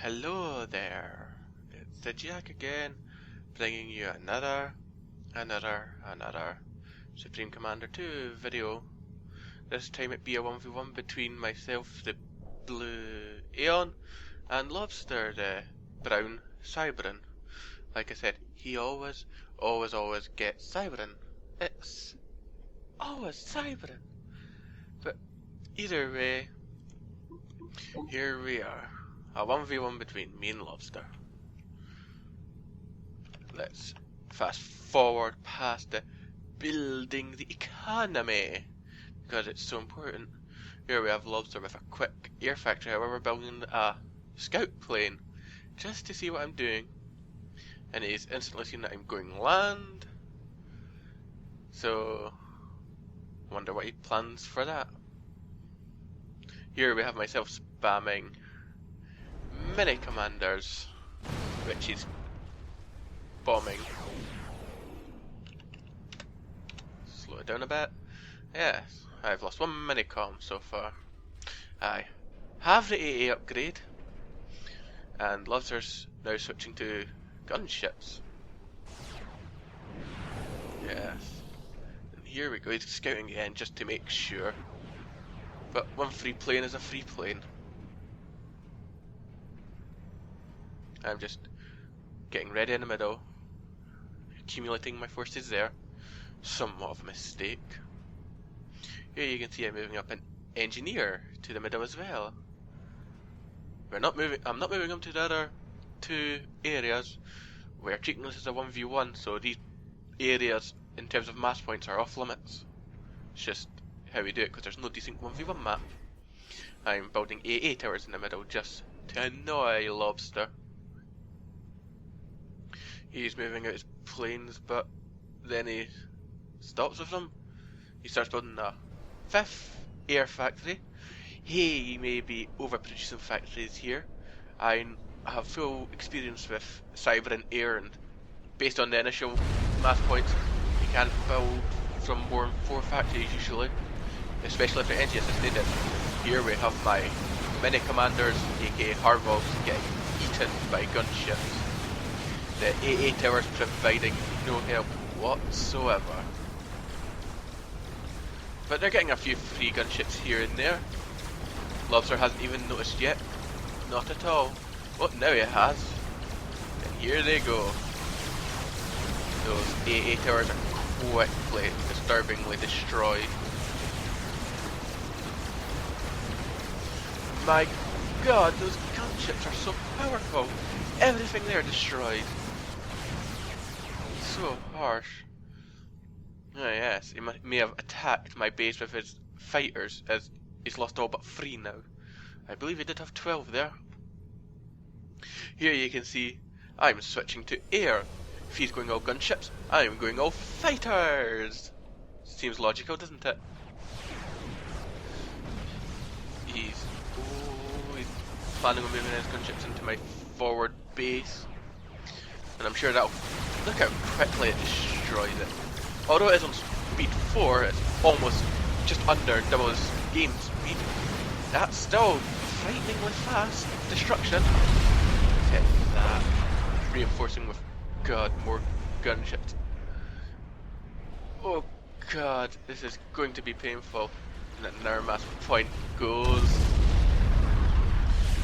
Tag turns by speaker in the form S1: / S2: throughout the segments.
S1: Hello there, it's the Jack again, bringing you another Supreme Commander 2 video. This time it be a 1v1 between myself, the blue Aeon, and Lobster, the brown Cybran. Like I said, he always gets Cybran. It's always Cybran. But either way, here we are. A 1v1 between me and Lobster. Let's fast forward past the building the economy, because it's so important. Here we have Lobster with a quick air factory. However, we're building a scout plane just to see what I'm doing. And he's instantly seen that I'm going land. So, wonder what he plans for that. Here we have myself spamming mini commanders, which is bombing. Slow it down a bit. Yes, I've lost one minicom so far. I have the AA upgrade, and Lobster's now switching to gunships. Yes, and here we go. He's scouting again just to make sure. But one free plane is a free plane. I'm just getting ready in the middle, accumulating my forces there. Somewhat of a mistake. Here you can see I'm moving up an engineer to the middle as well. I'm not moving him to the other two areas. We're treating this as a 1v1, so these areas in terms of mass points are off limits. It's just how we do it because there's no decent 1v1 map. I'm building AA towers in the middle just to annoy Lobster. He's moving out his planes, but then he stops with them. He starts building a fifth air factory. He may be overproducing factories here. I have full experience with cyber and air, and based on the initial mass points, you can't build from more than 4 factories usually, especially if they're energy assisted. And here we have my mini commanders, aka Harvogs, getting eaten by gunships. The AA towers providing no help whatsoever. But they're getting a few free gunships here and there. Lobster hasn't even noticed yet. Not at all. Well, now he has. And here they go. Those AA towers are quickly, disturbingly destroyed. My god, those gunships are so powerful. Everything there destroyed. So harsh. Oh yes, he may have attacked my base with his fighters, as he's lost all but 3 now. I believe he did have 12 there. Here you can see I'm switching to air. If he's going all gunships, I'm going all fighters. Seems logical, doesn't it? He's planning on moving his gunships into my forward base. And I'm sure that'll... Look how quickly it destroys it. Although it is on speed 4, it's almost just under double his game speed. That's still frighteningly fast destruction. Hit that. Reinforcing with, god, more gunships. Oh god, this is going to be painful. And another mass point goes.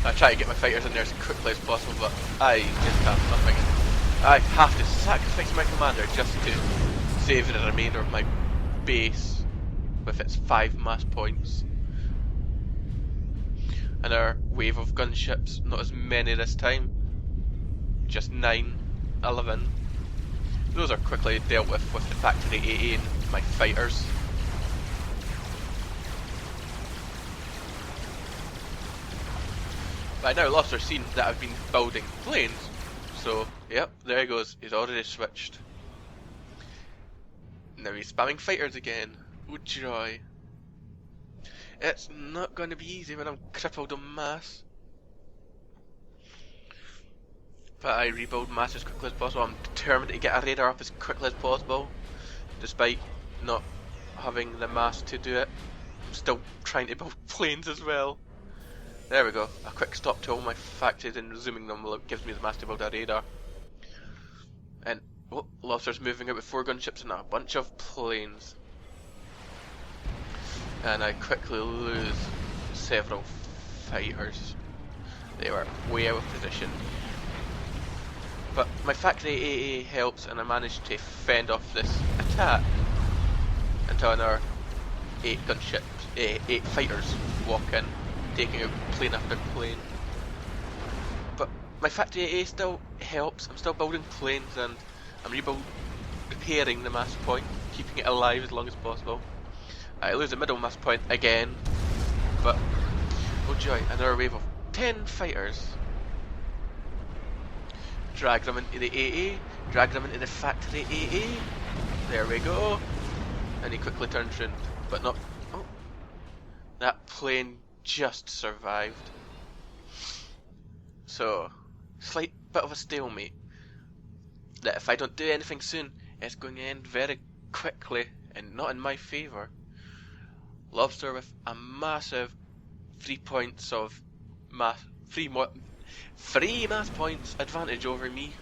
S1: I try to get my fighters in there as quickly as possible, but I just have nothing. I have to sacrifice my commander just to save the remainder of my base with its 5 mass points. Another wave of gunships, not as many this time. Just 9, 11. Those are quickly dealt with the factory AA and my fighters. By now Lobster's seen that I've been building planes, so yep, there he goes, he's already switched. Now he's spamming fighters again. Oh joy. It's not going to be easy when I'm crippled on mass. But I rebuild mass as quickly as possible. I'm determined to get a radar up as quickly as possible, despite not having the mass to do it. I'm still trying to build planes as well. There we go. A quick stop to all my factories and resuming them gives me the mass to build a radar. And oh, lobster's moving out with 4 gunships and a bunch of planes. And I quickly lose several fighters. They were way out of position. But my factory AA helps, and I managed to fend off this attack until another 8 gunships, 8 fighters walk in, taking out plane after plane. But my factory AA still helps. I'm still building planes, and I'm repairing the mass point, keeping it alive as long as possible. I lose the middle mass point again, but oh joy, another wave of 10 fighters. Drag them into the AA, drag them into the factory AA. There we go. And he quickly turns round, but not. Oh, that plane just survived. So, slight bit of a stalemate. That if I don't do anything soon, it's going to end very quickly and not in my favour. Lobster with a massive 3 points of free mass points advantage over me.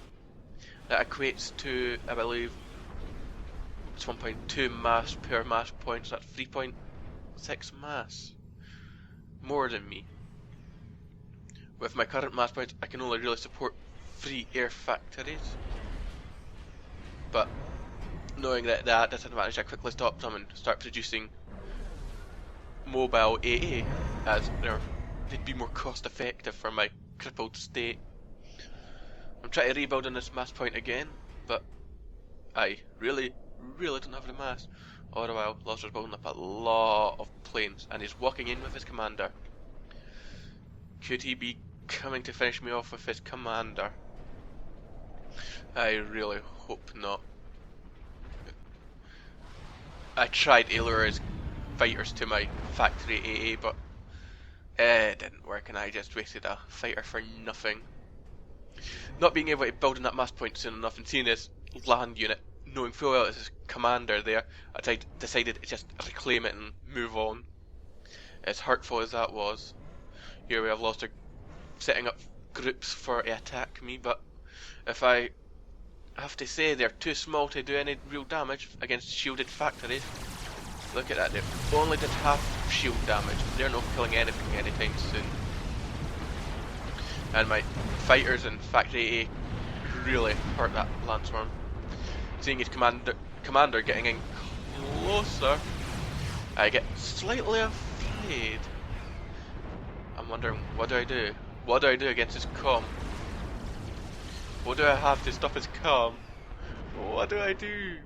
S1: That equates to, I believe, it's 1.2 mass per mass points. That's 3.6 mass. More than me. With my current mass points, I can only really support 3 air factories. But knowing that disadvantage, I quickly stop them and start producing mobile AA, as they'd be more cost effective for my crippled state. I'm trying to rebuild on this mass point again, but I really don't have the mass. All the while, Lobster's building up a lot of planes, and he's walking in with his commander. Could he be coming to finish me off with his commander? I really hope not. I tried to lure his fighters to my factory AA, but it didn't work, and I just wasted a fighter for nothing. Not being able to build in that mass point soon enough, and seeing his land unit, knowing full well it's his commander there, I decided to just reclaim it and move on. As hurtful as that was, here we have Lobster setting up groups for to attack me, but if I have to say they're too small to do any real damage against shielded factories. Look at that, they only did half shield damage. They're not killing anything anytime soon. And my fighters in Factory A really hurt that Landsworm. Seeing his commander getting in closer, I get slightly afraid. I'm wondering, what do I do? What do I do against his comm? What do I have to stop his comm? What do I do?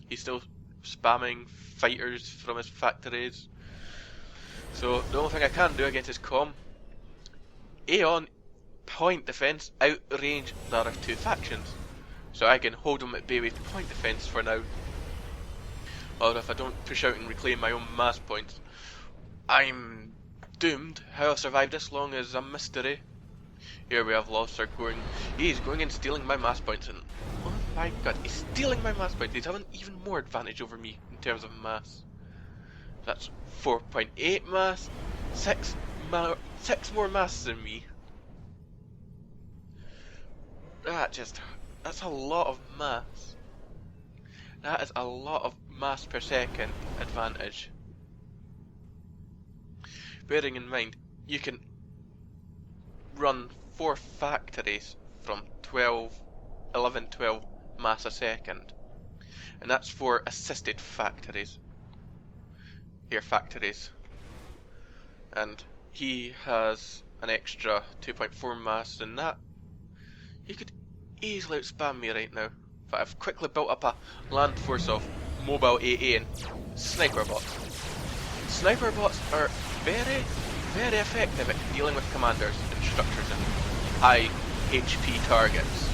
S1: He's still spamming fighters from his factories. So the only thing I can do against his comm, Aeon point defense outrange the other 2 factions. So I can hold him at bay with point defense for now. Or if I don't push out and reclaim my own mass points, I'm doomed. How I'll survive this long is a mystery. Here we have Lobster going. He's going and stealing my mass points, and oh my god, he's stealing my mass points. He's having even more advantage over me in terms of mass. That's 4.8 mass, 6 more mass than me. That's a lot of mass. That is a lot of mass per second advantage. Bearing in mind, you can run 4 factories from 11, 12 mass a second. And that's 4 assisted factories. Air factories. And he has an extra 2.4 mass than that. He could easily outspam me right now. But I've quickly built up a land force of mobile AA and sniper bots. Sniper bots are very effective at dealing with commanders and structures and high HP targets.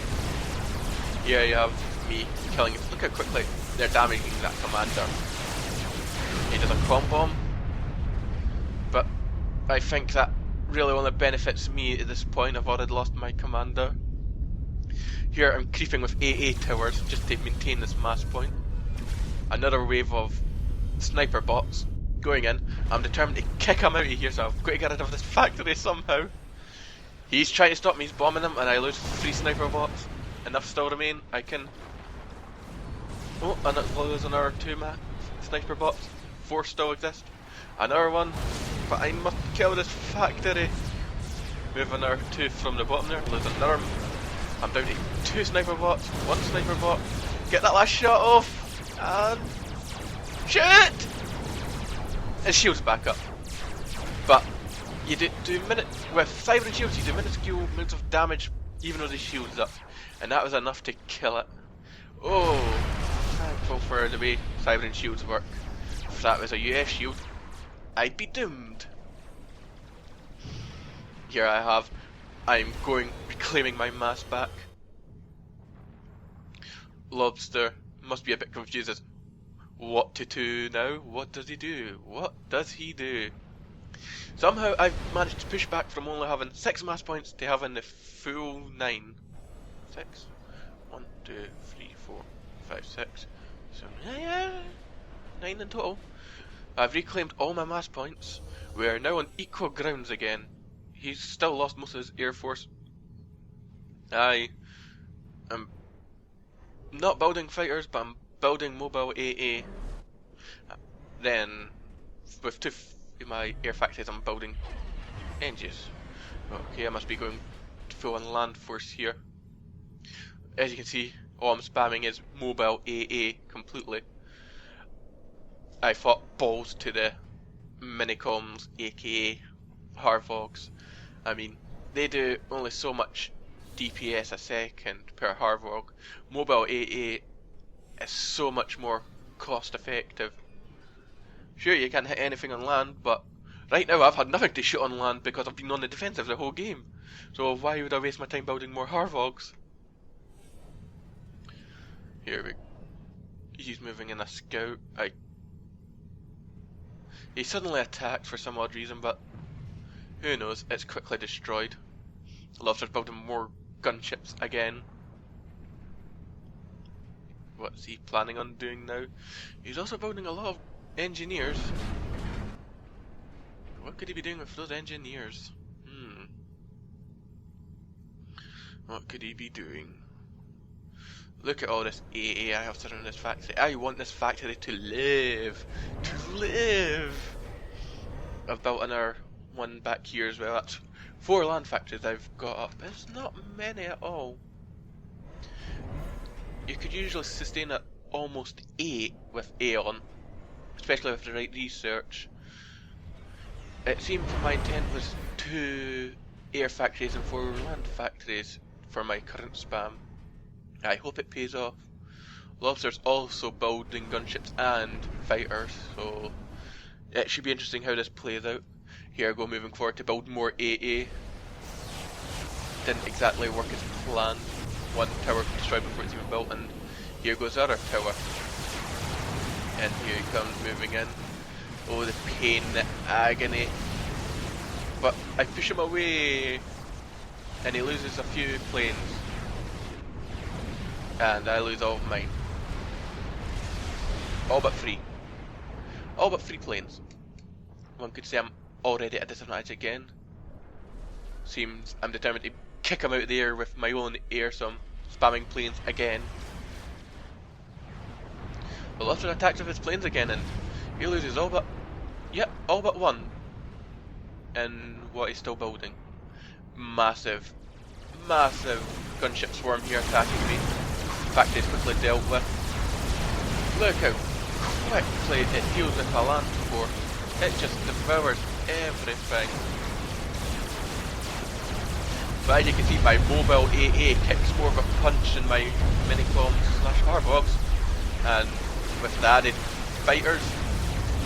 S1: Here you have me killing it. Look how quickly they're damaging that commander. He does a comm bomb, but I think that really only benefits me at this point. I've already lost my commander. Here I'm creeping with AA towers just to maintain this mass point. Another wave of sniper bots going in. I'm determined to kick him out of here, so I've got to get rid of this factory somehow. He's trying to stop me, he's bombing him, and I lose 3 sniper bots. Enough still remain, I can... Oh, and I lose another 2 sniper bots. 4 still exist. Another one, but I must kill this factory. Move another 2 from the bottom there, lose another... I'm down to 2 sniper bots, 1 sniper bot. Get that last shot off, and... shoot! His shield's back up. But you do with Siren shields, you do minuscule amounts of damage even though the shield's up. And that was enough to kill it. Oh, thankful for the way Siren shields work. If that was a US shield, I'd be doomed. Here I have, I'm reclaiming my mass back. Lobster must be a bit confused as what to do now. What does he do? What does he do? Somehow I've managed to push back from only having 6 mass points to having the full 9. 6? 1, 2, 3, 4, 5, 6. So, yeah, 9 in total. I've reclaimed all my mass points. We are now on equal grounds again. He's still lost most of his air force. I am not building fighters, but I'm building mobile AA. Then, with 2 of my air factories, I'm building engines. Okay, I must be going full on land force here. As you can see, all I'm spamming is mobile AA completely. I fought balls to the minicoms, aka Harvogs. I mean, they do only so much DPS a second per Harvog. Mobile AA is so much more cost effective. Sure, you can't hit anything on land, but right now I've had nothing to shoot on land because I've been on the defensive the whole game. So why would I waste my time building more Harvogs? He's moving in a scout. He suddenly attacked for some odd reason, but who knows, it's quickly destroyed. Lobster's building more gunships again. What's he planning on doing now? He's also building a lot of engineers. What could he be doing with those engineers? What could he be doing? Look at all this AA I have surrounding this factory. I want this factory to live! To live! I've built another one back here as well. That's 4 land factories I've got up. It's not many at all. You could usually sustain at almost 8 with Aeon, especially with the right research. It seemed my intent was 2 air factories and 4 land factories for my current spam. I hope it pays off. Lobster's also building gunships and fighters, so it should be interesting how this plays out. Here I go, moving forward to build more AA. Didn't exactly work as planned. 1 tower destroyed before it's even built, and here goes the other tower. And here he comes moving in. Oh, the pain, the agony. But I push him away, and he loses a few planes. And I lose all of mine. All but 3. All but 3 planes. One could say I'm already at a disadvantage again. Seems I'm determined to kick him out of the air with my own air, so I'm spamming planes again. But Lobster attacks with his planes again, and he loses all but... yep, all but 1. And what he's still building. Massive gunship swarm here attacking me. Factory's quickly dealt with. Look how quickly it deals with a land force. It just devours everything. But as you can see, my mobile AA kicks more of a punch than my minicoms / Harvogs. And with the added fighters,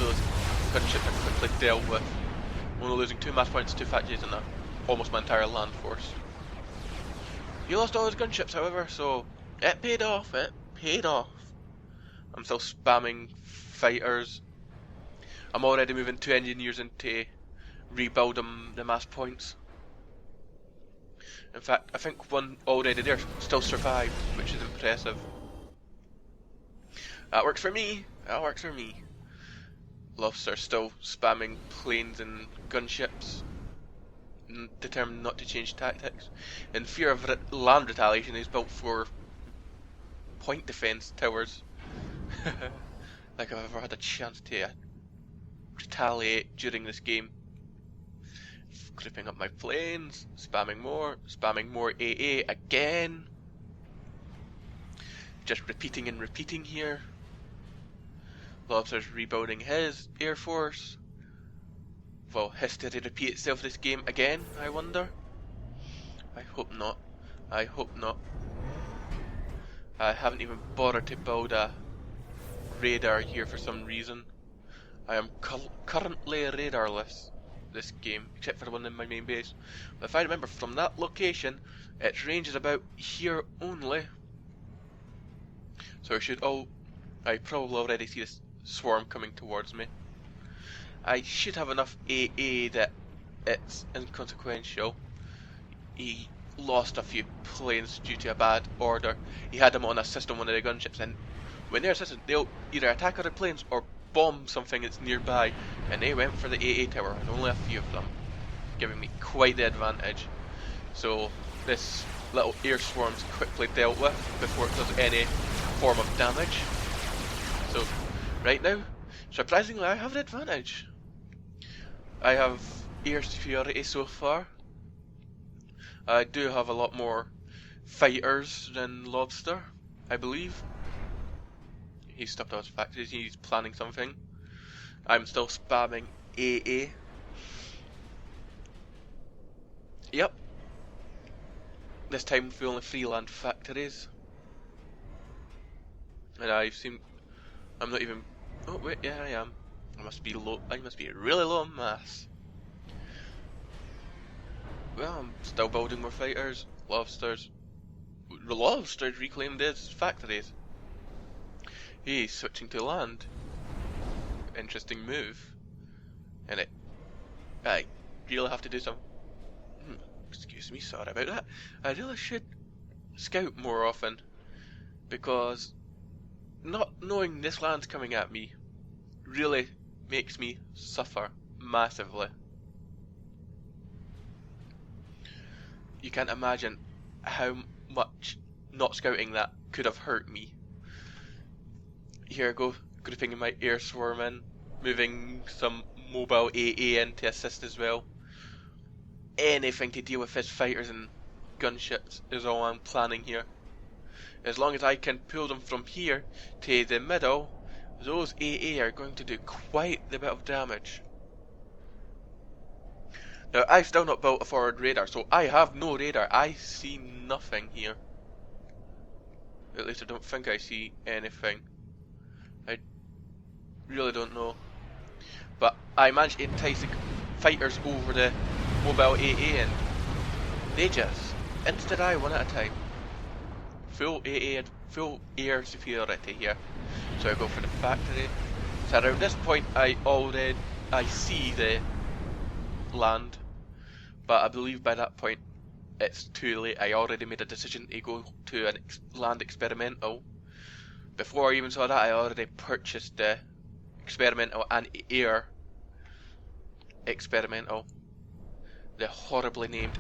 S1: those gunships are quickly dealt with. Only losing 2 mass points, 2 factories, and almost my entire land force. He lost all his gunships, however, so it paid off. It paid off. I'm still spamming fighters. I'm already moving 2 engineers in to rebuild the mass points. In fact, I think 1 already there still survived, which is impressive. That works for me. That works for me. Lobster still spamming planes and gunships, determined not to change tactics. In fear of land retaliation, he's built 4 point defense towers. Like I've ever had a chance to retaliate during this game. Creeping up my planes, spamming more AA again. Just repeating and repeating here. Lobster's rebuilding his air force. Will history repeat itself this game again, I wonder? I hope not. I hope not. I haven't even bothered to build a radar here for some reason. I am currently radarless this game, except for the one in my main base. But if I remember from that location, its range is about here only. So I probably already see this swarm coming towards me. I should have enough AA that it's inconsequential. He lost a few planes due to a bad order. He had them on assist on one of the gunships, and when they're assisted, they'll either attack other planes or bomb something that's nearby, and they went for the AA tower, and only a few of them, giving me quite the advantage. So this little air swarm's quickly dealt with before it does any form of damage. So right now, surprisingly, I have the advantage. I have air superiority so far. I do have a lot more fighters than Lobster, I believe. He stopped all his factories, he's planning something. I'm still spamming AA. Yep. This time with only 3 land factories. And I'm not even... Oh wait, yeah I am. I must be really low on mass. Well, I'm still building more fighters. Lobster's reclaimed his factories. He's switching to land. Interesting move. And I really have to do some... excuse me, sorry about that. I really should scout more often, because not knowing this land's coming at me really makes me suffer massively. You can't imagine how much not scouting that could have hurt me. Here I go, grouping my air swarm in, moving some mobile AA in to assist as well. Anything to deal with his fighters and gunships is all I'm planning here. As long as I can pull them from here to the middle, those AA are going to do quite the bit of damage. Now, I've still not built a forward radar, so I have no radar. I see nothing here. At least I don't think I see anything. I really don't know. But I managed to entice the fighters over the mobile AA, and they just insta-die one at a time. Full AA and full air superiority here. So I go for the factory. So around this point I see the land, but I believe by that point it's too late. I already made a decision to go to an land experimental. Before I even saw that, I already purchased the experimental and air experimental, the horribly named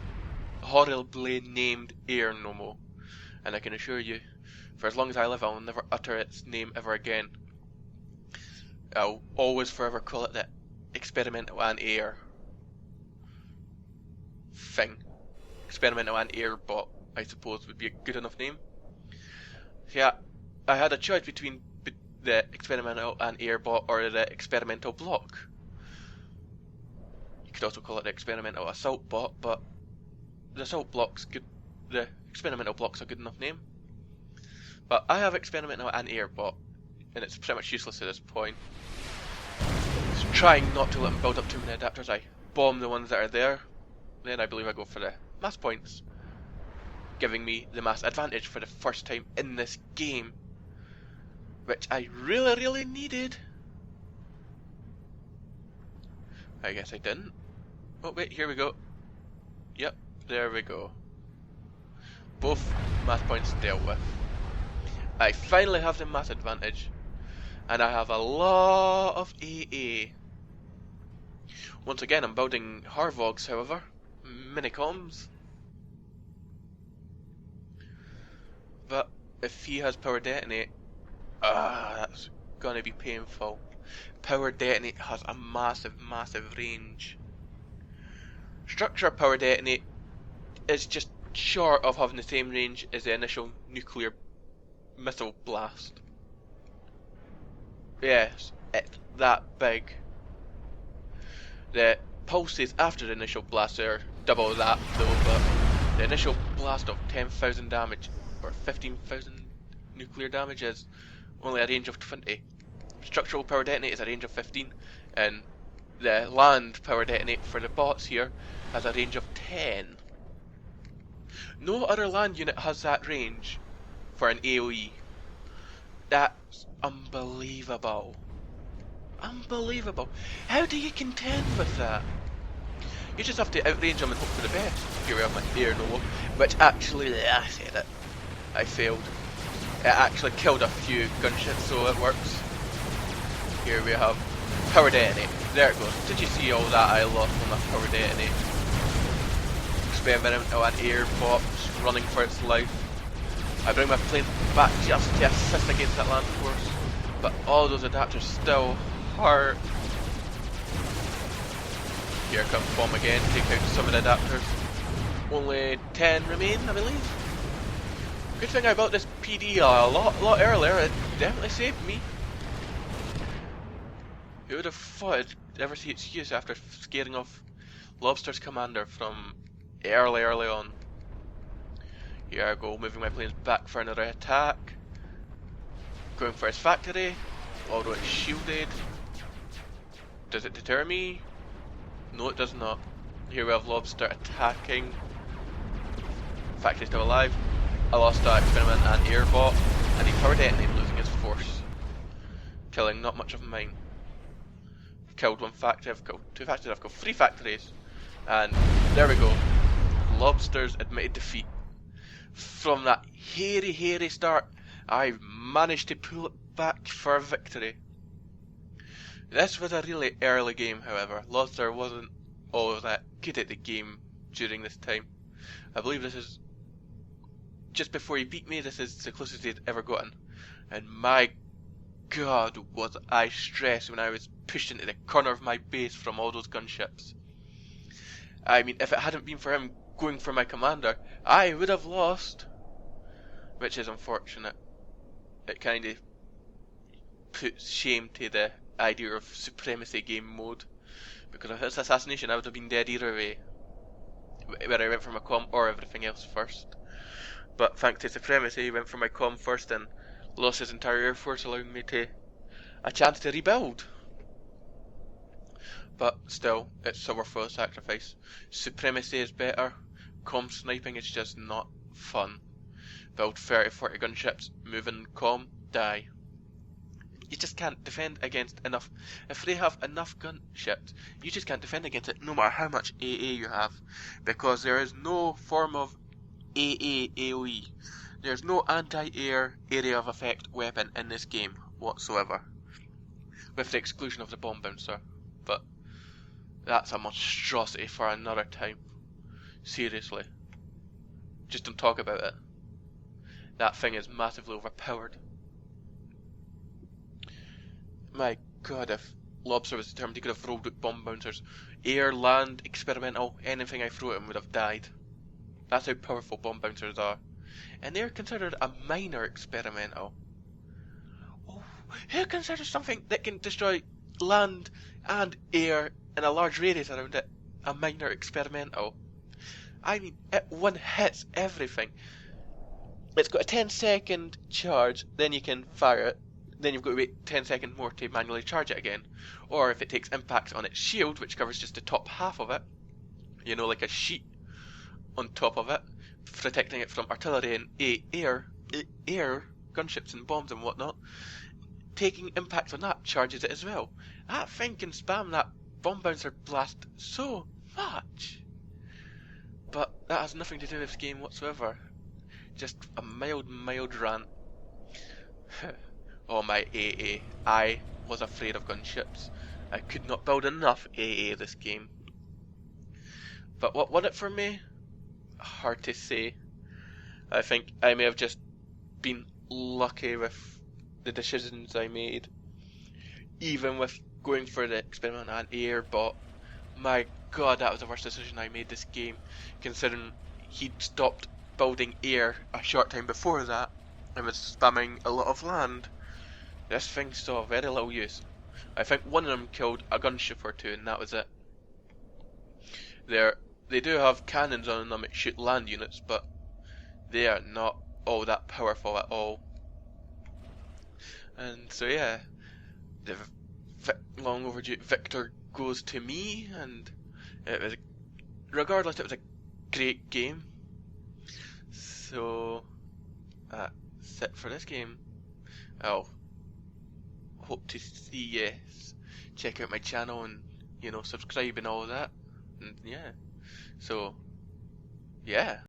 S1: air Nomo, and I can assure you, for as long as I live, I'll never utter its name ever again. I'll always forever call it the experimental and air thing. Experimental and air bot, I suppose, would be a good enough name. Yeah, I had a choice between the experimental and air bot or the experimental block. You could also call it the experimental assault bot, but the assault block's good. The experimental block's a good enough name. But I have experimental and air bot, and it's pretty much useless at this point. Just trying not to let them build up too many adapters. I bomb the ones that are there. Then I believe I go for the mass points, giving me the mass advantage for the first time in this game, which I really needed. I guess I didn't. Oh wait, here we go. Yep, there we go. Both mass points dealt with. I finally have the mass advantage, and I have a lot of AA. Once again, I'm building Harvogs, however, minicoms. But if he has power detonate, that's gonna be painful. Power detonate has a massive range. Structure power detonate is just short of having the same range as the initial nuclear missile blast. Yes, it's that big. The pulses after the initial blast are double that though, but the initial blast of 10,000 damage or 15,000 nuclear damage is only a range of 20. Structural power detonate is a range of 15, and the land power detonate for the bots here has a range of 10. No other land unit has that range for an AoE. That's unbelievable. Unbelievable. How do you contend with that? You just have to outrange them and hope for the best. Here we have my air no, which actually, I said it. I failed. It actually killed a few gunships, so it works. Here we have power detonate. There it goes. Did you see all that I lost on that power detonate? Experimental and air box running for its life. I bring my plane back just to assist against that land force, but all those adapters still hurt. Here comes bomb again, take out some of the adapters. Only 10 remain, I believe. Good thing I built this PD a lot earlier, it definitely saved me. Who would have thought it'd ever see its use after scaring off Lobster's commander from early on. Here I go, moving my planes back for another attack. Going for his factory, although it's shielded. Does it deter me? No, it does not. Here we have Lobster attacking. Factory's still alive. I lost that experiment and airbot, and he power detonated, losing his force. Killing not much of mine. I've killed one factory, I've killed two factories, I've killed 3 factories. And there we go. Lobster's admitted defeat. From that hairy start, I've managed to pull it back for a victory. This was a really early game, however. Lobster wasn't all that good at the game during this time. I believe this is just before he beat me. This is the closest he'd ever gotten, and my god was I stressed when I was pushed into the corner of my base from all those gunships. I mean, if it hadn't been for him going for my commander, I would have lost, which is unfortunate. It kind of puts shame to the idea of supremacy game mode, because if it's assassination I would have been dead either way, whether I went for my comm or everything else first. But thanks to supremacy, he went for my comm first and lost his entire air force, allowing me to a chance to rebuild. But still, it's a worthwhile sacrifice. Supremacy is better, comm sniping is just not fun. Build 30-40 gunships, move in comm, die. You just can't defend against enough. If they have enough gunships, you just can't defend against it no matter how much AA you have, because there is no form of AA AoE. There's no anti-air area of effect weapon in this game whatsoever, with the exclusion of the bomb bouncer. But that's a monstrosity for another time. Seriously, just don't talk about it. That thing is massively overpowered. My god, if Lobster was determined, he could have rolled with bomb bouncers. Air, land, experimental, anything I threw at him would have died. That's how powerful bomb bouncers are. And they're considered a minor experimental. Oh, who considers something that can destroy land and air in a large radius around it a minor experimental? I mean, it one hits everything. It's got a 10-second charge, then you can fire it. Then you've got to wait 10 seconds more to manually charge it again. Or if it takes impact on its shield, which covers just the top half of it, you know, like a sheet on top of it, protecting it from artillery and air gunships and bombs and whatnot, taking impact on that charges it as well. That thing can spam that bomb bouncer blast so much. But that has nothing to do with this game whatsoever. Just a mild rant. Oh my AA. I was afraid of gunships. I could not build enough AA this game. But what won it for me? Hard to say. I think I may have just been lucky with the decisions I made. Even with going for the experiment and air, but my god, that was the worst decision I made this game, considering he'd stopped building air a short time before that and was spamming a lot of land. This thing saw very little use. I think one of them killed a gunship or two and that was it. They do have cannons on them that shoot land units, but they are not all that powerful at all. And so yeah, the long overdue victor goes to me, and it was, regardless, it was a great game. So that's it for this game. I'll hope to see you check out my channel and subscribe and all that. And yeah, so yeah.